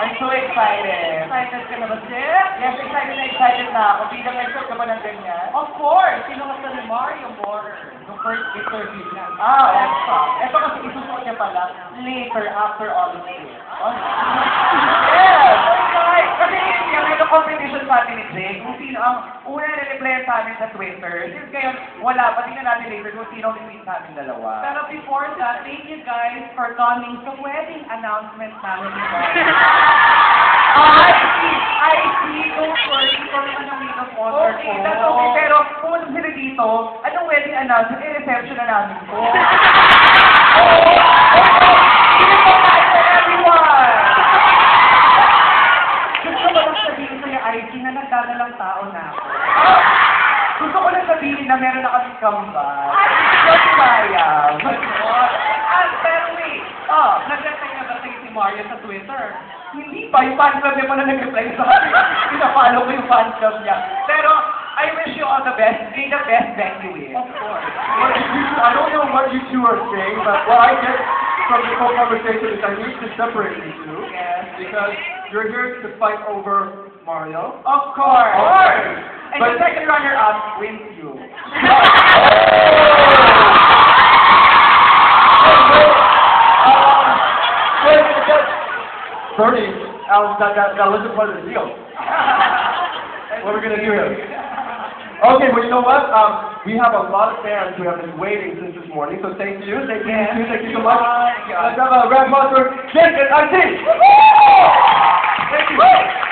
I'm so excited. Excited ka na ba, Jeff? Yes, excited na ako. Bilang expert ka ba ng ganyan? Of course! Sino ka sa ni Mario Moore? Yung first interview niya. Ito kasi isusuot niya pala later after all of this. Yes! Okay. Kasi yung ito competition sa atin ni Jake, kung sino ang una na replay sa amin sa Twitter. Since ngayon, wala pa. Tingnan natin later kung sino ang tweet sa amin dalawa. Pero before that, thank you guys for coming sa wedding announcement namin ni Mario. I see. Don't worry, kung ano may na-sponsor Okay, ko. that's okay. Pero kung sila dito, anong wedding announcement? I-reception na namin ko. Everyone! Gusto ko lang sabihin sa yung IG na nagdadalang tao na ako. Gusto ko lang sabihin na meron na kaming kambal. Just sayang. Pero wait, nag-reply na ba sa'yo si Mario sa Twitter? Hindi pa, yung fan club niya pa na nag-reply sa akin. Pinapalo ko yung fan club niya. Pero, I wish you all the best. May the best venue is. Of course. I don't know what you two are saying, but what I get from this whole conversation is I need to separate you two. Yes. Because you're here to fight over Mario. Of course. Of course. And But- the second runner-up wins you. Bernie, that wasn't part of the deal. What are we going to do here? Okay, well, you know what? We have a lot of fans who have been waiting since this morning, so thank you. Thank you so much. Let's have a round of applause for Jake and IT. Thank you.